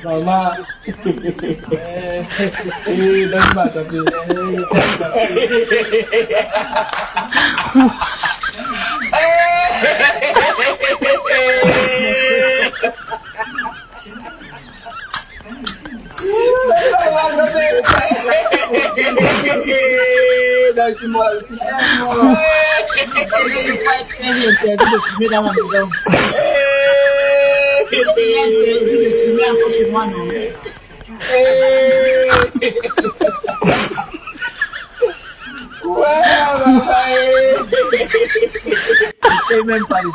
Mama. Dan ba tapi. Dahil semua fight niente, mi dà una video. Mi ha fatto mano. Sei mentale.